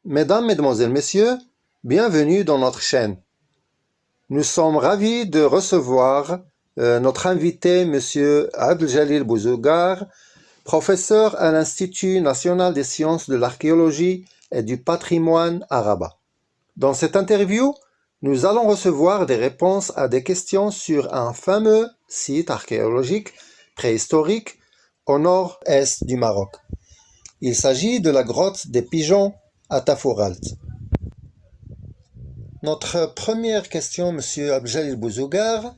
Mesdames, Mesdemoiselles, Messieurs, bienvenue dans notre chaîne. Nous sommes ravis de recevoir notre invité, Monsieur Abdeljalil Bouzougar, professeur à l'Institut national des sciences de l'archéologie et du patrimoine à Rabat. Dans cette interview, nous allons recevoir des réponses à des questions sur un fameux site archéologique préhistorique au nord-est du Maroc. Il s'agit de la grotte des Pigeons à Tafouralt. Notre première question, Monsieur Abdeljalil Bouzougar,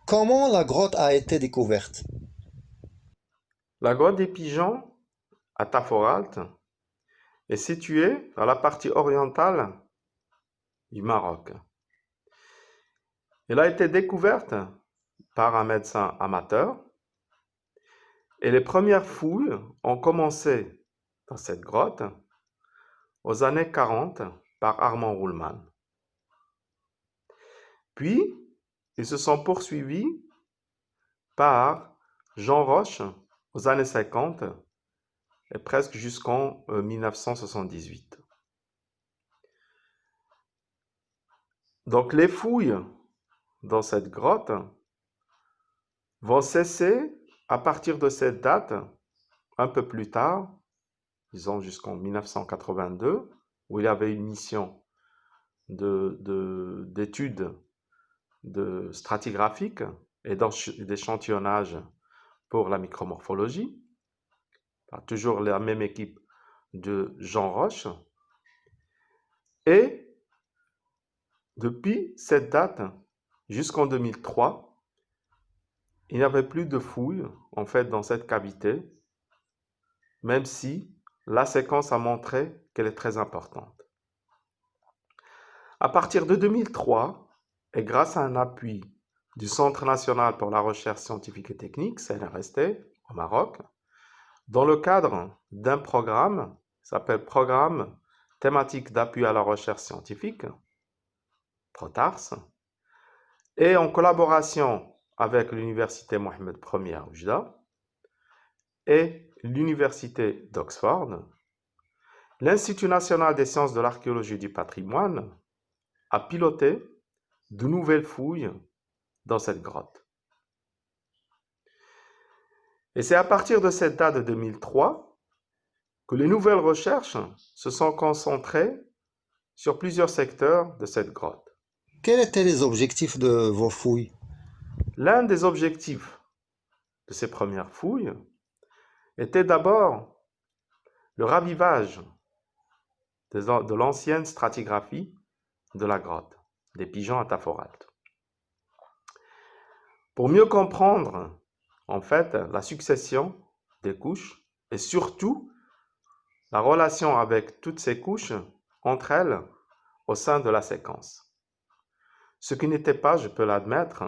comment la grotte a été découverte? La grotte des Pigeons, à Taforalt, est située dans la partie orientale du Maroc. Elle a été découverte par un médecin amateur et les premières fouilles ont commencé dans cette grotte aux années 40 par Armand Roulman. Puis, ils se sont poursuivis par Jean Roche aux années 50 et presque jusqu'en 1978. Donc les fouilles dans cette grotte vont cesser à partir de cette date, un peu plus tard, disons jusqu'en 1982, où il y avait une mission d'études stratigraphiques et d'échantillonnage pour la micromorphologie, par toujours la même équipe de Jean Roche. Et depuis cette date jusqu'en 2003, il n'y avait plus de fouilles en fait dans cette cavité, même si la séquence a montré qu'elle est très importante. À partir de 2003, et grâce à un appui du Centre national pour la recherche scientifique et technique, CNRST, au Maroc, dans le cadre d'un programme qui s'appelle Programme thématique d'appui à la recherche scientifique, PROTARS, et en collaboration avec l'Université Mohammed I à Oujda et l'Université d'Oxford, l'Institut national des sciences de l'archéologie et du patrimoine a piloté de nouvelles fouilles dans cette grotte. Et c'est à partir de cette date de 2003 que les nouvelles recherches se sont concentrées sur plusieurs secteurs de cette grotte. Quels étaient les objectifs de vos fouilles? L'un des objectifs de ces premières fouilles était d'abord le ravivage de l'ancienne stratigraphie de la grotte des Pigeons à Taforalt. Pour mieux comprendre en fait la succession des couches et surtout la relation avec toutes ces couches entre elles au sein de la séquence. Ce qui n'était pas, je peux l'admettre,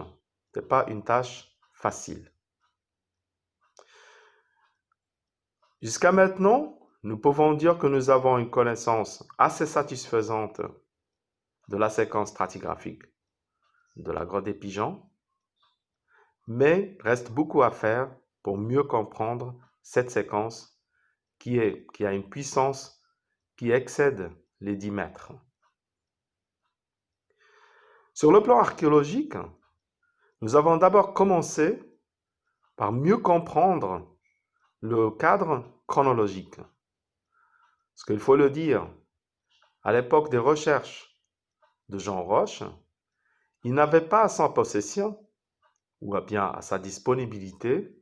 n'était pas une tâche facile. Jusqu'à maintenant, nous pouvons dire que nous avons une connaissance assez satisfaisante de la séquence stratigraphique de la grotte des Pigeons, mais reste beaucoup à faire pour mieux comprendre cette séquence qui a une puissance qui excède les 10 mètres. Sur le plan archéologique, nous avons d'abord commencé par mieux comprendre le cadre chronologique. Parce qu'il faut le dire, à l'époque des recherches de Jean Roche, il n'avait pas à sa possession, ou bien à sa disponibilité,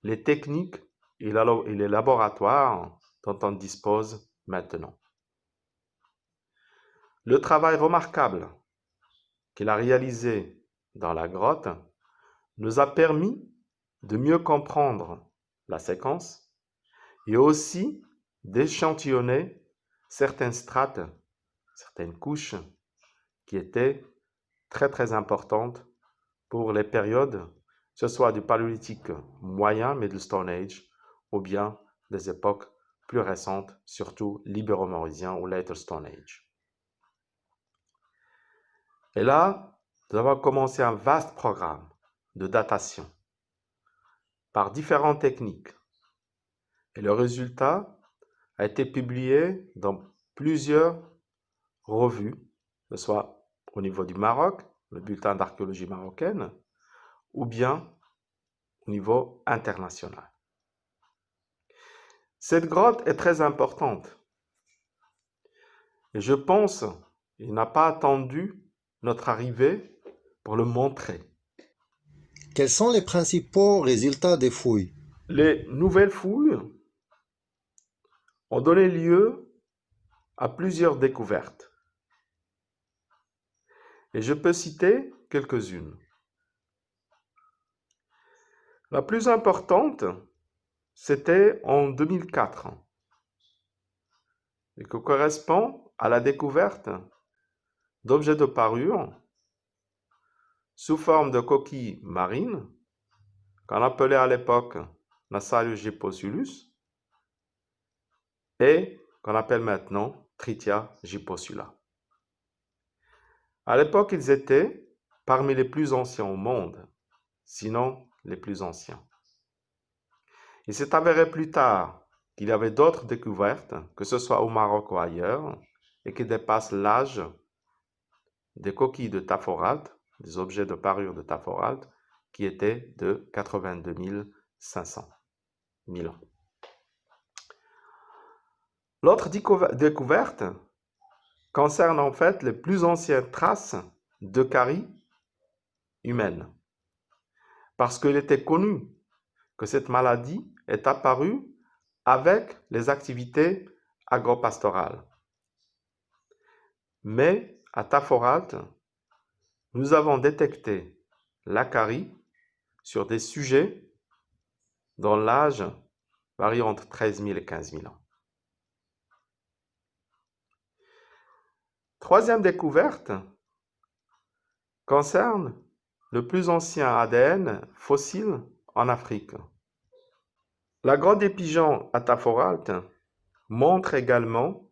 les techniques et les laboratoires dont on dispose maintenant. Le travail remarquable qu'il a réalisé dans la grotte nous a permis de mieux comprendre la séquence et aussi d'échantillonner certaines strates, certaines couches qui étaient très très importantes pour les périodes, que ce soit du paléolithique moyen, Middle Stone Age, ou bien des époques plus récentes, surtout l'Ibéro-Maurysien ou Later Stone Age. Et là, nous avons commencé un vaste programme de datation par différentes techniques. Et le résultat a été publié dans plusieurs revues, que ce soit au niveau du Maroc, le bulletin d'archéologie marocaine, ou bien au niveau international. Cette grotte est très importante et je pense qu'il n'a pas attendu notre arrivée pour le montrer. Quels sont les principaux résultats des fouilles? Les nouvelles fouilles ont donné lieu à plusieurs découvertes et je peux citer quelques-unes. La plus importante, c'était en 2004 et qui correspond à la découverte d'objets de parure sous forme de coquilles marines qu'on appelait à l'époque Nassarius gyposulus et qu'on appelle maintenant Tritia gyposula. À l'époque, ils étaient parmi les plus anciens au monde, sinon les plus anciens. Il s'est avéré plus tard qu'il y avait d'autres découvertes, que ce soit au Maroc ou ailleurs, et qui dépassent l'âge des coquilles de Taforalt, des objets de parure de Taforalt, qui étaient de 82 500 000 ans. L'autre découverte concerne en fait les plus anciennes traces d'eucarie humaine, parce qu'il était connu que cette maladie est apparue avec les activités agropastorales. Mais à Taforalt, nous avons détecté l'acarie sur des sujets dont l'âge varie entre 13 000 et 15 000 ans. Troisième découverte concerne le plus ancien ADN fossile en Afrique. La grotte des pigeons à Taforalt montre également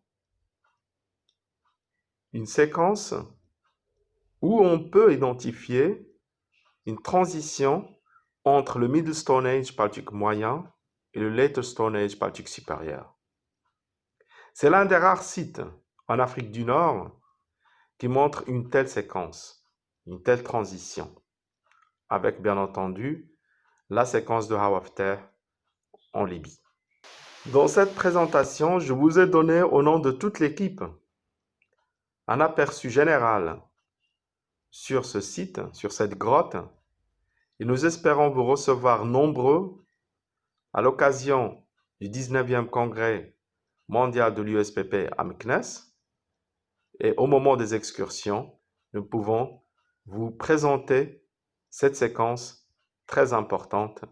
une séquence où on peut identifier une transition entre le Middle Stone Age Paléolithique moyen et le Later Stone Age Paléolithique supérieur. C'est l'un des rares sites en Afrique du Nord qui montre une telle séquence, une telle transition, avec bien entendu la séquence de Hawafter en Libye. Dans cette présentation, je vous ai donné au nom de toute l'équipe un aperçu général sur ce site, sur cette grotte, et nous espérons vous recevoir nombreux à l'occasion du 19e congrès mondial de l'USPP à Meknès. Et au moment des excursions, nous pouvons vous présenter cette séquence très importante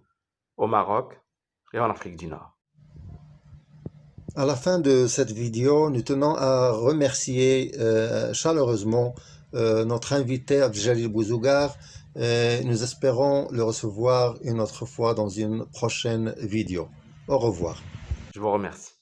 au Maroc et en Afrique du Nord. À la fin de cette vidéo, nous tenons à remercier chaleureusement notre invité Abdeljalil Bouzougar. Nous espérons le recevoir une autre fois dans une prochaine vidéo. Au revoir. Je vous remercie.